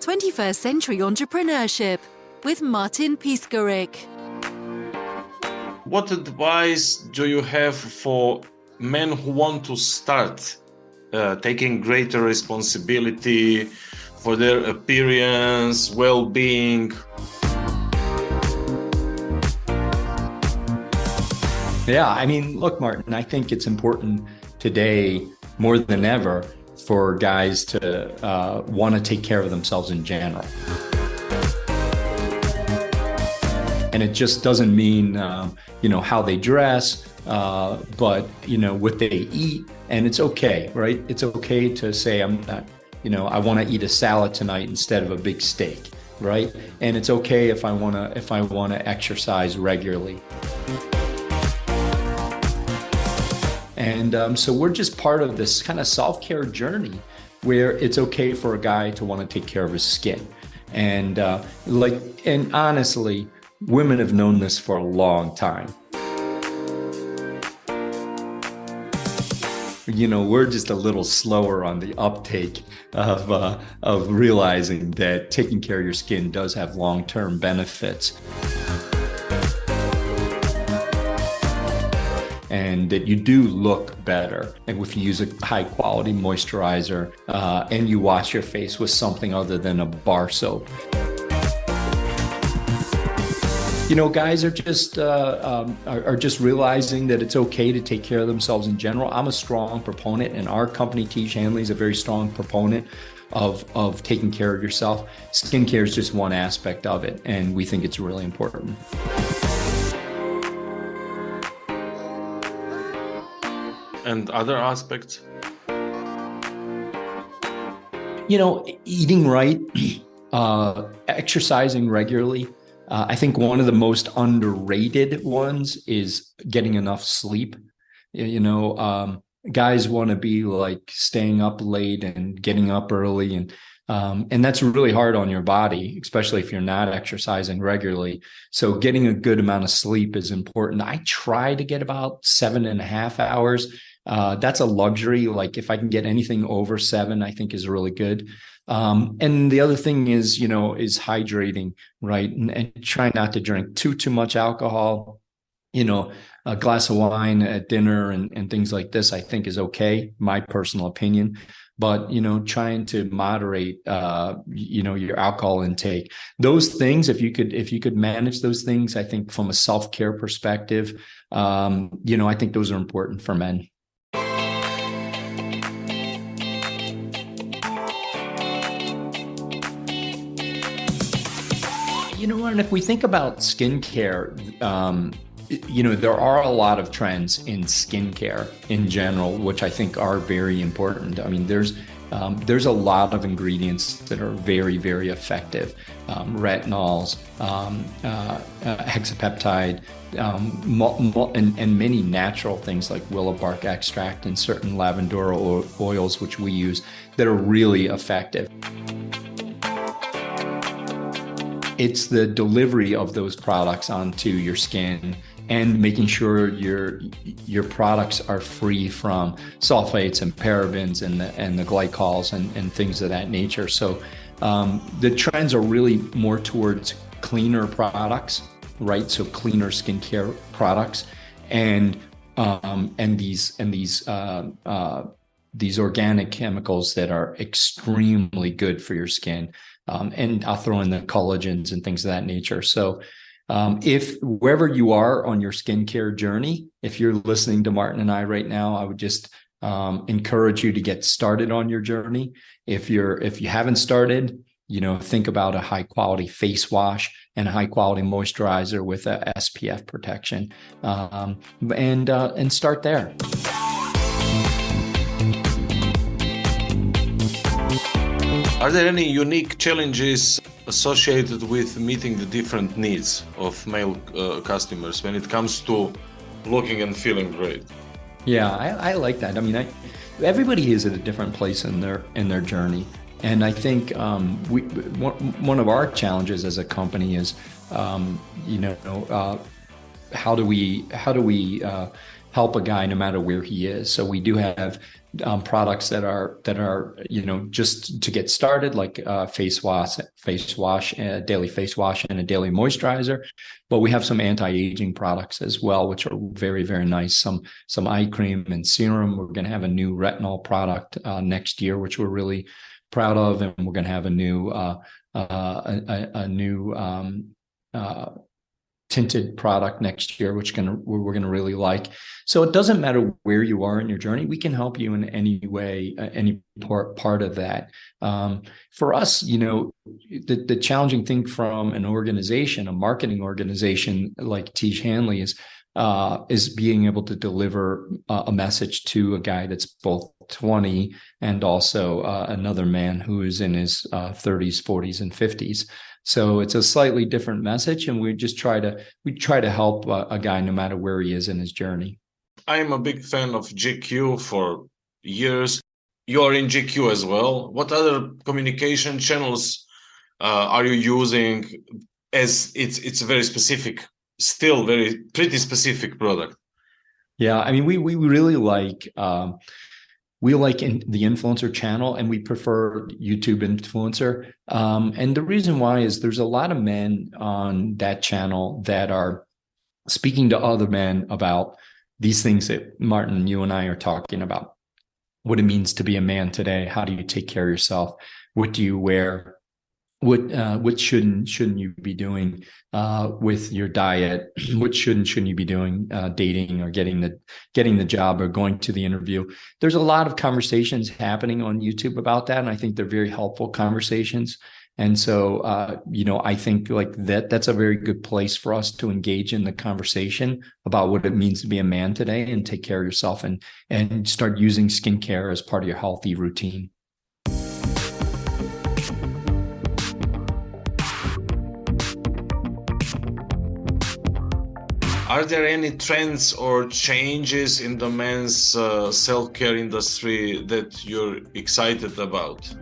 21st Century Entrepreneurship with Martin Piskarik. What advice do you have for men who want to start taking greater responsibility for their appearance, well-being? Yeah, I mean, look, Martin, I think it's important today more than ever for guys to want to take care of themselves in general. And it just doesn't mean, how they dress, but, what they eat. And it's okay, right? It's okay to say, I want to eat a salad tonight instead of a big steak, right? And it's okay if I want to exercise regularly. And so we're just part of this kind of self-care journey where it's okay for a guy to want to take care of his skin. And honestly, women have known this for a long time. We're just a little slower on the uptake of realizing that taking care of your skin does have long-term benefits. And that you do look better. And if you use a high quality moisturizer and you wash your face with something other than a bar soap. Guys are just realizing that it's okay to take care of themselves in general. I'm a strong proponent, and our company, Tiege Hanley, is a very strong proponent of taking care of yourself. Skincare is just one aspect of it, and we think it's really important. And other aspects? Eating right, exercising regularly. I think one of the most underrated ones is getting enough sleep. Guys want to be like staying up late and getting up early, and that's really hard on your body, especially if you're not exercising regularly. So getting a good amount of sleep is important. I try to get about 7.5 hours. That's a luxury. Like if I can get anything over 7, I think is really good. And the other thing is hydrating, right? And try not to drink too much alcohol. A glass of wine at dinner and things like this, I think is okay, my personal opinion. But, trying to moderate, your alcohol intake, those things, if you could manage those things, I think from a self-care perspective, I think those are important for men. And if we think about skincare, there are a lot of trends in skincare in general, which I think are very important. I mean, there's a lot of ingredients that are very, very effective. Retinols, hexapeptide, and many natural things like willow bark extract and certain lavender oils, which we use, that are really effective. It's the delivery of those products onto your skin and making sure your products are free from sulfates and parabens and the glycols and things of that nature. So the trends are really more towards cleaner products, right? So cleaner skincare products and these organic chemicals that are extremely good for your skin. And I'll throw in the collagens and things of that nature. So if wherever you are on your skincare journey, if you're listening to Martin and I right now, I would just encourage you to get started on your journey. If you haven't started, think about a high quality face wash and a high quality moisturizer with a SPF protection, and start there. Are there any unique challenges associated with meeting the different needs of male customers when it comes to looking and feeling great? Yeah, I like that. I mean, everybody is at a different place in their journey, and I think one of our challenges as a company is, how do we help a guy no matter where he is? So we do have products that are just to get started, like face wash, daily face wash, and a daily moisturizer. But we have some anti-aging products as well, which are very, very nice. Some eye cream and serum. We're going to have a new retinol product next year, which we're really proud of, and we're going to have a new tinted product next year, which we're going to really like. So it doesn't matter where you are in your journey. We can help you in any way, any part of that. For us, the challenging thing from an organization, a marketing organization like Tiege Hanley is being able to deliver a message to a guy that's both 20 and also another man who is in his 30s, 40s, and 50s. So it's a slightly different message, and we try to help a guy no matter where he is in his journey. I'm a big fan of GQ for years. You're in GQ as well. What other communication channels are you using? As it's a very specific, still pretty specific product. Yeah, I mean, we really like. We like the influencer channel, and we prefer YouTube influencer. And the reason why is there's a lot of men on that channel that are speaking to other men about these things that Martin, you and I are talking about. What it means to be a man today. How do you take care of yourself? What do you wear? What shouldn't you be doing with your diet? What shouldn't you be doing dating or getting the job or going to the interview? There's a lot of conversations happening on YouTube about that, and I think they're very helpful conversations. And so, I think like that's a very good place for us to engage in the conversation about what it means to be a man today and take care of yourself and start using skincare as part of your healthy routine. Are there any trends or changes in the men's self-care industry that you're excited about?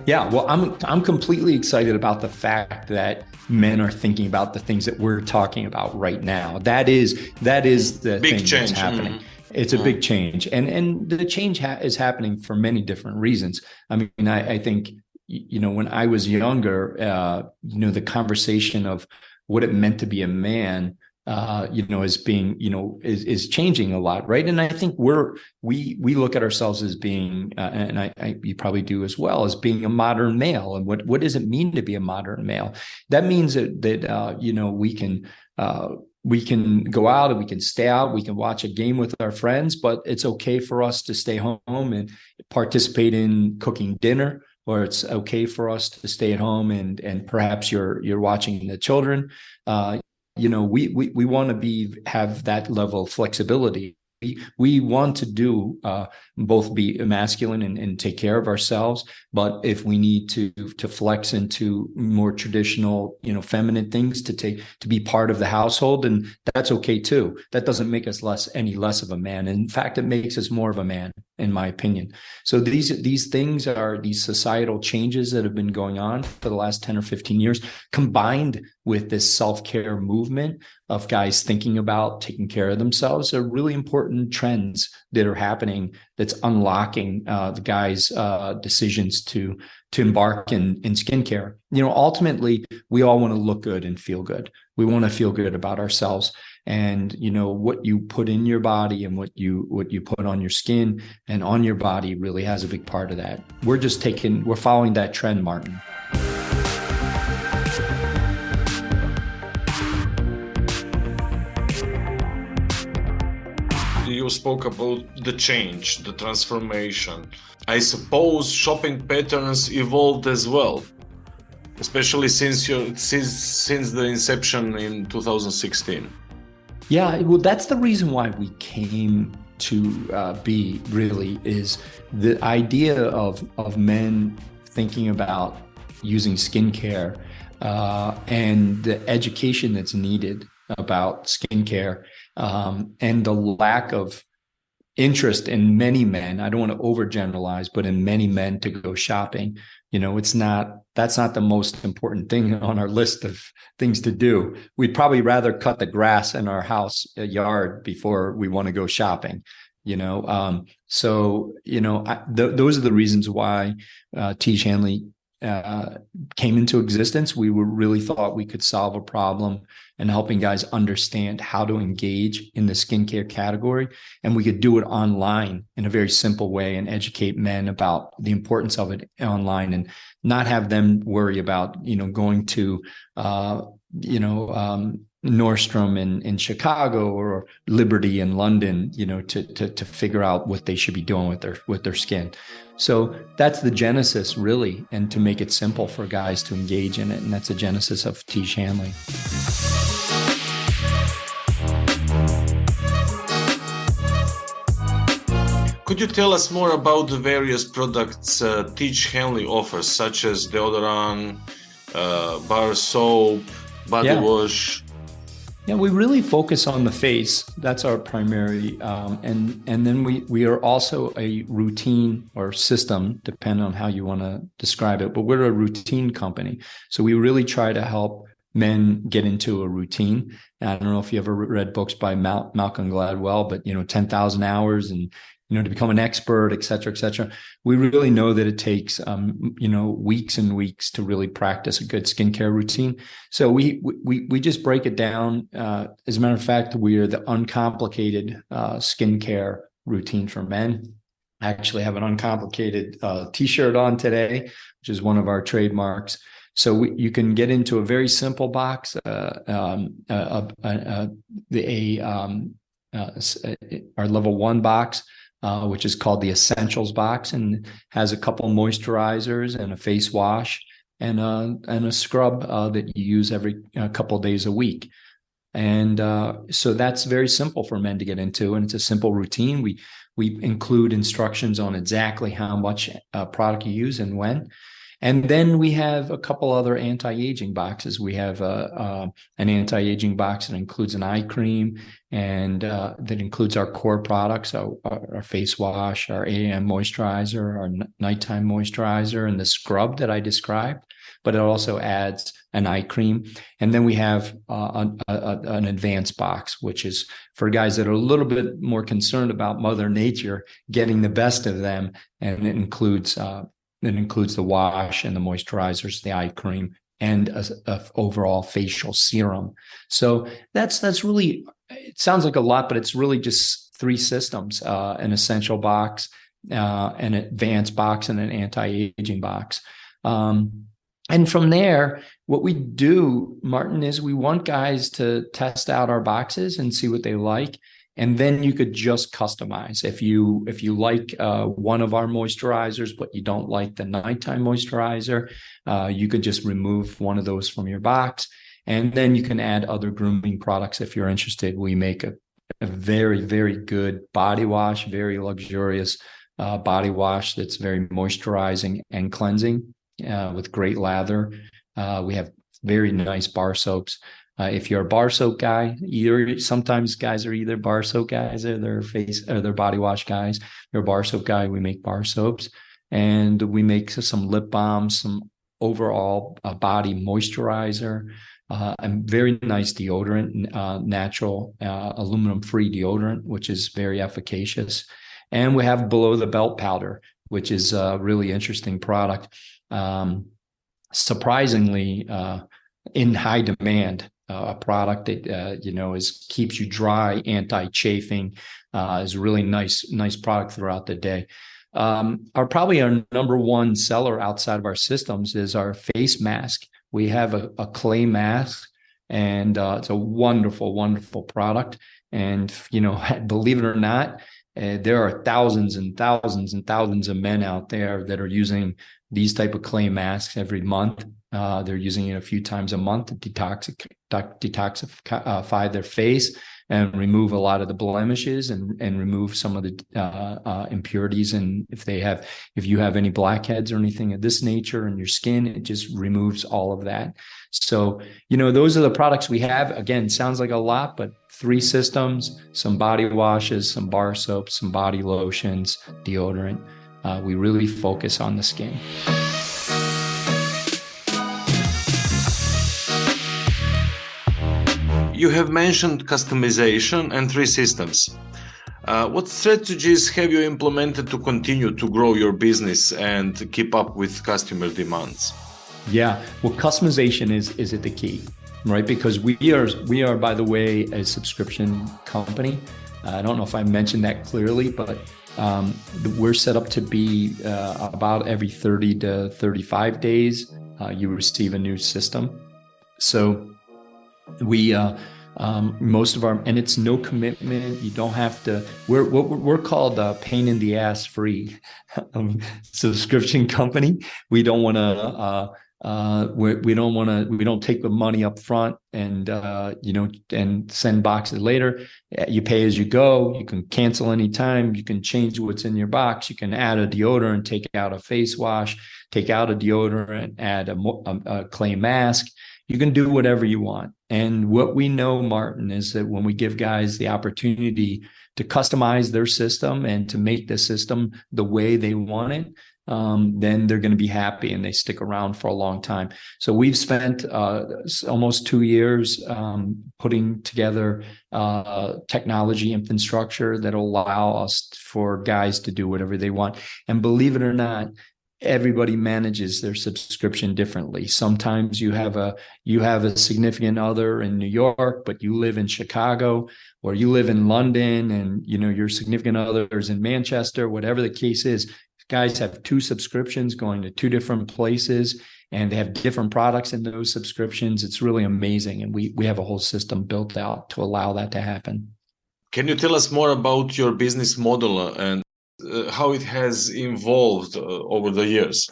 Yeah, well, I'm completely excited about the fact that men are thinking about the things that we're talking about right now. That is the big thing change. That's happening. Mm-hmm. It's a big change, and the change is happening for many different reasons. I mean, I think when I was younger, the conversation of what it meant to be a man, as being, is changing a lot, right? And I think we look at ourselves as being, and you probably do as well, as being a modern male. And what does it mean to be a modern male? That means that we can go out and we can stay out, we can watch a game with our friends, but it's okay for us to stay home and participate in cooking dinner, or it's okay for us to stay at home and perhaps you're watching the children. We want to have that level of flexibility. We want to do both be masculine and take care of ourselves, but if we need to flex into more traditional, feminine things to be part of the household, then that's okay too. That doesn't make us any less of a man. In fact, it makes us more of a man, in my opinion. So these things are these societal changes that have been going on for the last 10 or 15 years, combined with this self-care movement of guys thinking about taking care of themselves, are really important trends that are happening that's unlocking the guys' decisions to embark in skincare. Ultimately, we all want to look good and feel good. We want to feel good about ourselves. And what you put in your body and what you put on your skin and on your body really has a big part of that. We're following that trend, Martin. You spoke about the change, the transformation. I suppose shopping patterns evolved as well, especially since the inception in 2016. Yeah, well, that's the reason why we came to be, really, is the idea of men thinking about using skincare and the education that's needed about skincare, and the lack of interest in many men. I don't want to overgeneralize, but in many men to go shopping. That's not the most important thing on our list of things to do. We'd probably rather cut the grass in our house yard before we want to go shopping. Those are the reasons why Tiege Hanley came into existence. We really thought we could solve a problem and helping guys understand how to engage in the skincare category. And we could do it online in a very simple way and educate men about the importance of it online and not have them worry about, going to, Nordstrom in Chicago or Liberty in London, to figure out what they should be doing with their skin. So that's the genesis, really, and to make it simple for guys to engage in it. And that's the genesis of Tiege Hanley. Could you tell us more about the various products Tiege Hanley offers, such as deodorant, bar soap, body wash? Yeah, we really focus on the face. That's our primary, and then we are also a routine or system, depending on how you want to describe it. But we're a routine company, so we really try to help men get into a routine. And I don't know if you ever read books by Malcolm Gladwell, but 10,000 hours and to become an expert, et cetera, et cetera. We really know that it takes, weeks and weeks to really practice a good skincare routine. So we just break it down. As a matter of fact, we are the uncomplicated skincare routine for men. I actually have an uncomplicated T-shirt on today, which is one of our trademarks. So you can get into a very simple box, our level 1 box, which is called the Essentials box, and has a couple moisturizers and a face wash and a scrub that you use every couple of days a week. And so that's very simple for men to get into, and it's a simple routine. We include instructions on exactly how much product you use and when. And then we have a couple other anti-aging boxes. We have an anti-aging box that includes an eye cream, and that includes our core products, our face wash, our AM moisturizer, our nighttime moisturizer, and the scrub that I described. But it also adds an eye cream. And then we have an advanced box, which is for guys that are a little bit more concerned about Mother Nature getting the best of them, and it includes the wash and the moisturizers, the eye cream, and a overall facial serum. So that's really, it sounds like a lot, but it's really just 3 systems: an essential box, an advanced box, and an anti-aging box. And from there, what we do, Martin, is we want guys to test out our boxes and see what they like. And then you could just customize. If you like one of our moisturizers, but you don't like the nighttime moisturizer, you could just remove one of those from your box. And then you can add other grooming products if you're interested. We make a very, very good body wash, very luxurious body wash that's very moisturizing and cleansing with great lather. We have very nice bar soaps. If you're a bar soap guy, sometimes guys are either bar soap guys or their body wash guys. If you're a bar soap guy, we make bar soaps, and we make some lip balms, some overall body moisturizer, and very nice deodorant, natural aluminum-free deodorant, which is very efficacious. And we have below the belt powder, which is a really interesting product. Surprisingly, in high demand. A product that keeps you dry, anti-chafing, is a really nice product throughout the day. Probably our number 1 seller outside of our systems is our face mask. We have a clay mask, and it's a wonderful, wonderful product. And believe it or not, there are thousands and thousands and thousands of men out there that are using these type of clay masks every month. They're using it a few times a month to detoxify their face and remove a lot of the blemishes and remove some of the impurities. And if you have any blackheads or anything of this nature in your skin, it just removes all of that. So, those are the products we have. Again, sounds like a lot, but 3 systems, some body washes, some bar soaps, some body lotions, deodorant. We really focus on the skin. You have mentioned customization and 3 systems. What strategies have you implemented to continue to grow your business and keep up with customer demands? Yeah, well, customization is the key, right? Because we are, by the way, a subscription company. I don't know if I mentioned that clearly, but we're set up to be about every 30 to 35 days, you receive a new system. So we most of our, and it's no commitment. You don't have to. We're called pain in the ass free subscription company. We don't want to. We don't take the money up front and and send boxes later. You pay as you go. You can cancel anytime. You can change what's in your box. You can add a deodorant, take out a face wash, take out a deodorant, add a clay mask. You can do whatever you want. And what we know, Martin, is that when we give guys the opportunity to customize their system and to make the system the way they want it, then they're going to be happy and they stick around for a long time. So we've spent almost 2 years putting together technology infrastructure that'll allow us for guys to do whatever they want. And believe it or not, everybody manages their subscription differently. Sometimes you have a significant other in New York, but you live in Chicago, or you live in London and your significant other is in Manchester, whatever the case is. Guys have 2 subscriptions going to 2 different places, and they have different products in those subscriptions. It's really amazing. And we have a whole system built out to allow that to happen. Can you tell us more about your business model and how it has evolved over the years?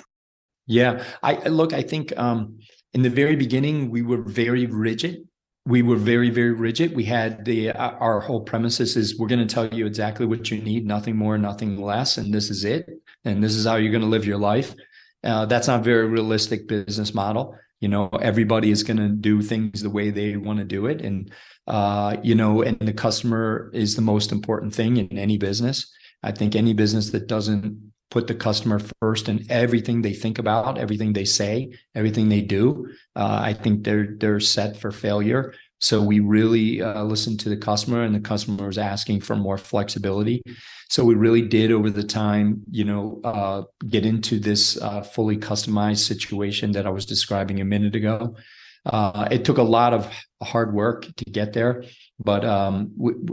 Yeah, I think in the very beginning, we were very rigid. We were very, very rigid. We had our whole premises is we're going to tell you exactly what you need, nothing more, nothing less. And this is it. And this is how you're going to live your life. That's not a very realistic business model. Everybody is going to do things the way they want to do it. And, and the customer is the most important thing in any business. I think any business that doesn't put the customer first in everything they think about, everything they say, everything they do, I think they're set for failure. So we really listened to the customer, and the customer was asking for more flexibility. So we really did over the time, get into this fully customized situation that I was describing a minute ago. It took a lot of hard work to get there, but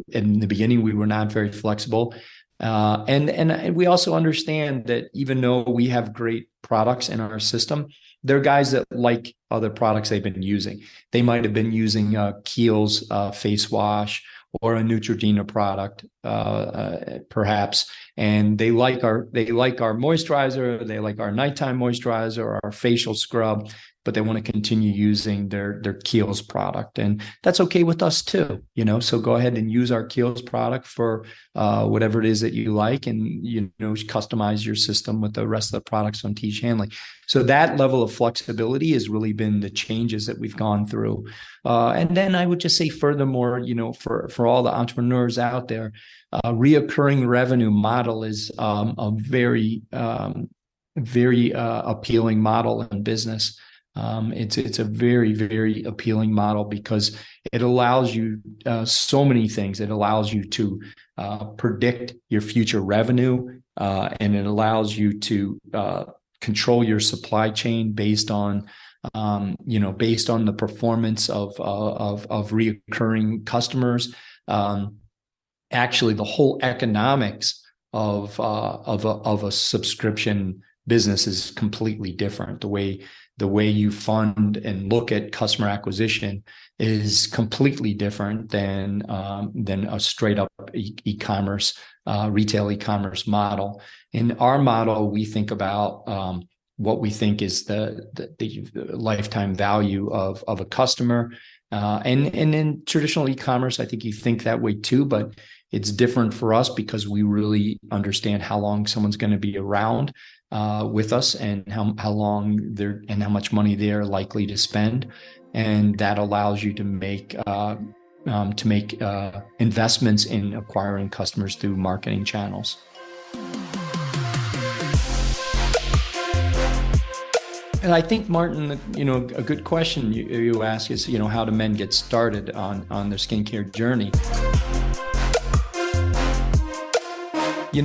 in the beginning, we were not very flexible. And we also understand that even though we have great products in our system, there are guys that like other products they've been using. They might have been using Kiehl's face wash or a Neutrogena product, perhaps, and they like our moisturizer, they like our nighttime moisturizer, or our facial scrub, but they want to continue using their Kiehl's product, and that's okay with us too. So go ahead and use our Kiehl's product for whatever it is that you like, and customize your system with the rest of the products on Tiege Hanley. So that level of flexibility has really been the changes that we've gone through. And then I would just say, furthermore, for all the entrepreneurs out there, reoccurring revenue model is a very, very appealing model in business. It's a very, very appealing model because it allows you so many things. It allows you to predict your future revenue, and it allows you to control your supply chain based on the performance of recurring customers. Actually, the whole economics of a subscription business is completely different. The way you fund and look at customer acquisition is completely different than a straight up e-commerce, retail e-commerce model. In our model, we think about what we think is the lifetime value of a customer. And in traditional e-commerce, I think you think that way too, but it's different for us because we really understand how long someone's going to be around with us, and how long they're, and how much money they're likely to spend, and that allows you to make investments in acquiring customers through marketing channels. And I think, Martin, a good question you ask is, how do men get started on their skincare journey?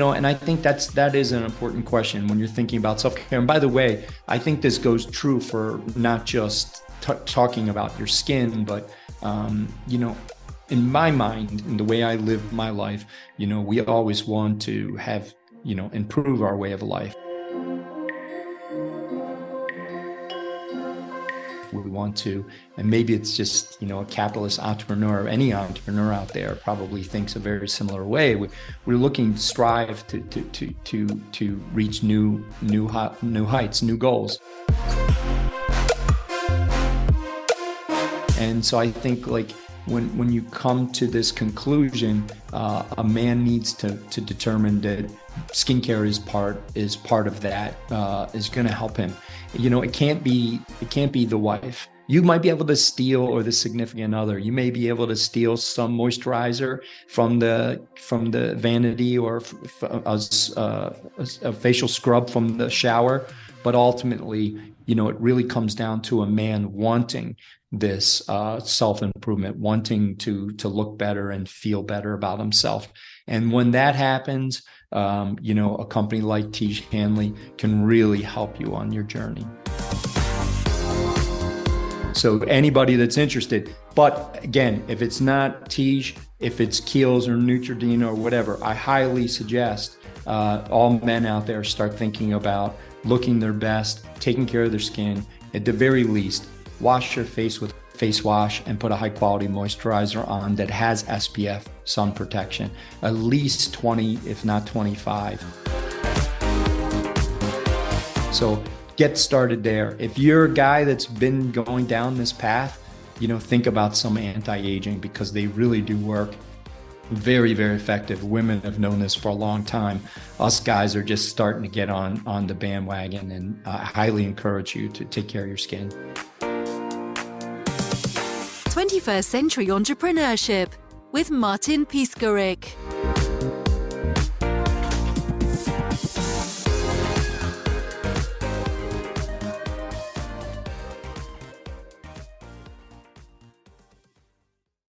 And I think that is an important question when you're thinking about self-care. And by the way, I think this goes true for not just talking about your skin, but in my mind, in the way I live my life, we always want to have, improve our way of life. We want to, and maybe it's just, a capitalist entrepreneur, or any entrepreneur out there probably thinks a very similar way. We're looking to strive to reach new heights, new goals. And so I think when you come to this conclusion, a man needs to determine that skincare is part of that, is going to help him. It can't be the wife. You might be able to steal, or the significant other. You may be able to steal some moisturizer from the vanity, or a facial scrub from the shower, but ultimately, it really comes down to a man wanting this self-improvement, wanting to look better and feel better about himself. And when that happens, a company like Tiege Hanley can really help you on your journey. So anybody that's interested, but again, if it's not Tiege, if it's Kiehl's or Neutrogena or whatever, I highly suggest all men out there start thinking about looking their best, taking care of their skin. At the very least, wash your face with face wash and put a high quality moisturizer on that has SPF, sun protection, at least 20, if not 25. So get started there. If you're a guy that's been going down this path, think about some anti-aging, because they really do work. Very, very effective. Women have known this for a long time. Us guys are just starting to get on the bandwagon, and I highly encourage you to take care of your skin. 21st Century Entrepreneurship with Martin Piskarik.